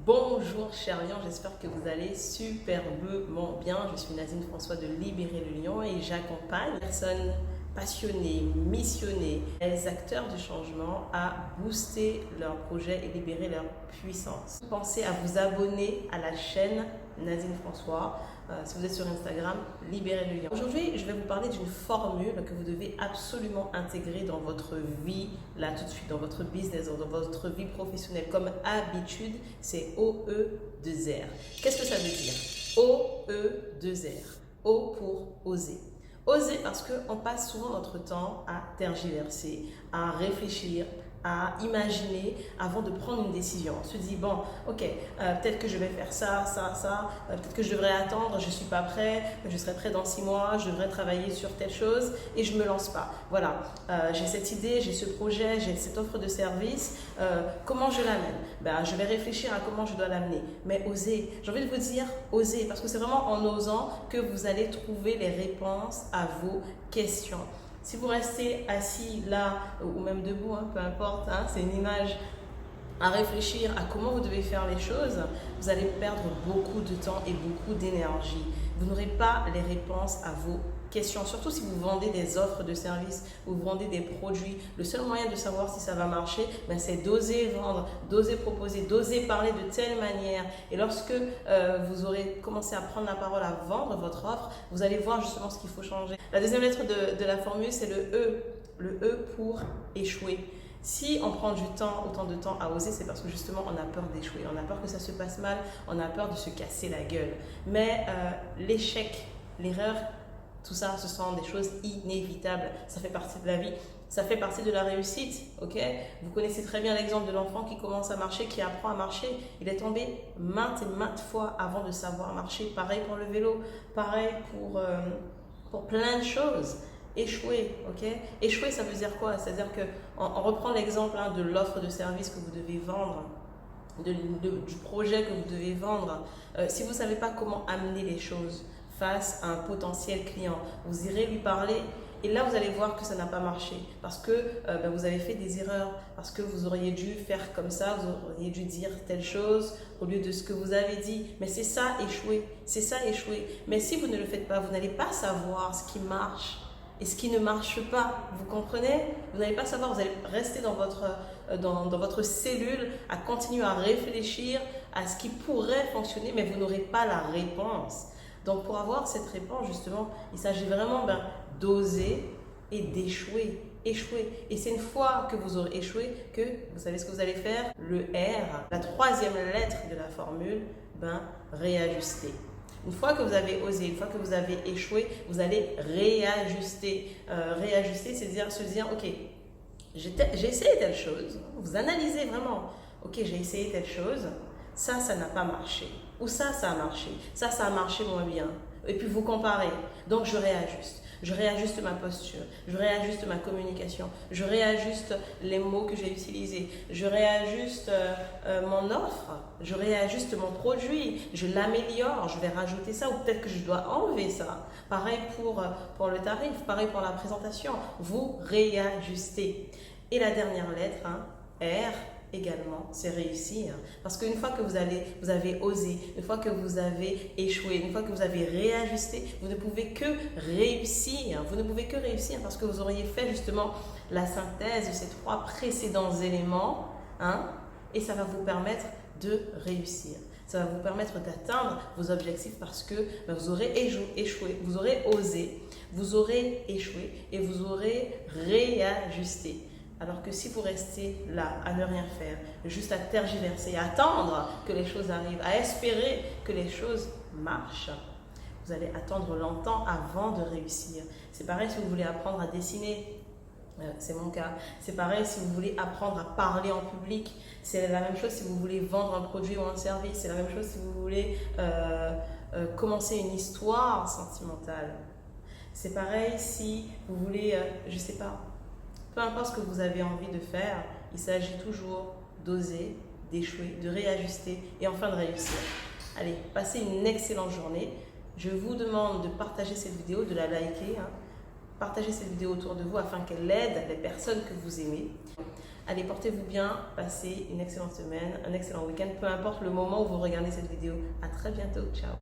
Bonjour chers lions, j'espère que vous allez superbement bien. Je suis Nadine François de Libérer le Lion et j'accompagne les personnes passionnées, missionnées, les acteurs du changement à booster leur projet et libérer leur puissance. Pensez à vous abonner à la chaîne Nadine François. Si vous êtes sur Instagram, Libérez le Lion. Aujourd'hui, je vais vous parler d'une formule que vous devez absolument intégrer dans votre vie, là tout de suite, dans votre business, dans votre vie professionnelle. Comme habitude, c'est OE2R. Qu'est-ce que ça veut dire? OE2R. O pour oser. Oser parce qu'on passe souvent notre temps à tergiverser, à réfléchir, à imaginer avant de prendre une décision. On se dit, bon, ok, peut-être que je vais faire ça, peut-être que je devrais attendre, je ne suis pas prêt, je serai prêt dans 6 mois, je devrais travailler sur telle chose et je ne me lance pas. Voilà, j'ai cette idée, j'ai ce projet, j'ai cette offre de service, comment je l'amène? Je vais réfléchir à comment je dois l'amener, mais oser. J'ai envie de vous dire, oser, parce que c'est vraiment en osant que vous allez trouver les réponses à vos questions. Si vous restez assis là ou même debout, peu importe, c'est une image, à réfléchir à comment vous devez faire les choses, vous allez perdre beaucoup de temps et beaucoup d'énergie. Vous n'aurez pas les réponses à vos questions, surtout si vous vendez des offres de services ou vous vendez des produits. Le seul moyen de savoir si ça va marcher, c'est d'oser vendre, d'oser proposer, d'oser parler de telle manière. Et lorsque vous aurez commencé à prendre la parole, à vendre votre offre, vous allez voir justement ce qu'il faut changer. La deuxième lettre de la formule, c'est le E. Le E pour échouer. Si on prend autant de temps à oser, c'est parce que justement on a peur d'échouer, on a peur que ça se passe mal, on a peur de se casser la gueule. Mais l'échec, l'erreur, tout ça, ce sont des choses inévitables. Ça fait partie de la vie, ça fait partie de la réussite. Ok? Vous connaissez très bien l'exemple de l'enfant qui commence à marcher, qui apprend à marcher. Il est tombé maintes et maintes fois avant de savoir marcher. Pareil pour le vélo, pareil pour plein de choses. Échouer, ok? Échouer, ça veut dire quoi? C'est-à-dire qu'on reprend l'exemple de l'offre de service que vous devez vendre, du projet que vous devez vendre. Si vous ne savez pas comment amener les choses face à un potentiel client, vous irez lui parler et là, vous allez voir que ça n'a pas marché parce que vous avez fait des erreurs, parce que vous auriez dû faire comme ça, vous auriez dû dire telle chose au lieu de ce que vous avez dit. Mais c'est ça, échouer. C'est ça, échouer. Mais si vous ne le faites pas, vous n'allez pas savoir ce qui marche et ce qui ne marche pas. Vous comprenez? Vous n'allez pas savoir, vous allez rester dans votre cellule à continuer à réfléchir à ce qui pourrait fonctionner, mais vous n'aurez pas la réponse. Donc pour avoir cette réponse, justement, il s'agit vraiment d'oser et d'échouer. Échouer. Et c'est une fois que vous aurez échoué que vous savez ce que vous allez faire. Le R, la troisième lettre de la formule, réajuster. Une fois que vous avez osé, une fois que vous avez échoué, vous allez réajuster. Réajuster, c'est se dire, ok, j'ai essayé telle chose. Vous analysez vraiment. Ok, j'ai essayé telle chose. Ça n'a pas marché. Ou ça a marché. Ça a marché moins bien. Et puis vous comparez. Donc je réajuste. Je réajuste ma posture, je réajuste ma communication, je réajuste les mots que j'ai utilisés, je réajuste mon offre, je réajuste mon produit, je l'améliore, je vais rajouter ça ou peut-être que je dois enlever ça. Pareil pour le tarif, pareil pour la présentation, vous réajustez. Et la dernière lettre, R, également, c'est réussir. Parce qu'une fois que vous avez osé, une fois que vous avez échoué, une fois que vous avez réajusté, vous ne pouvez que réussir. Vous ne pouvez que réussir parce que vous auriez fait justement la synthèse de ces 3 précédents éléments, et ça va vous permettre de réussir. Ça va vous permettre d'atteindre vos objectifs parce que vous aurez échoué, vous aurez osé, vous aurez échoué et vous aurez réajusté. Alors que si vous restez là, à ne rien faire, juste à tergiverser, à attendre que les choses arrivent, à espérer que les choses marchent, vous allez attendre longtemps avant de réussir. C'est pareil si vous voulez apprendre à dessiner, c'est mon cas. C'est pareil si vous voulez apprendre à parler en public. C'est la même chose si vous voulez vendre un produit ou un service. C'est la même chose si vous voulez commencer une histoire sentimentale. C'est pareil si vous voulez, je sais pas, peu importe ce que vous avez envie de faire, il s'agit toujours d'oser, d'échouer, de réajuster et enfin de réussir. Allez, passez une excellente journée. Je vous demande de partager cette vidéo, de la liker. partagez cette vidéo autour de vous afin qu'elle aide les personnes que vous aimez. Allez, portez-vous bien, passez une excellente semaine, un excellent week-end, peu importe le moment où vous regardez cette vidéo. À très bientôt, ciao.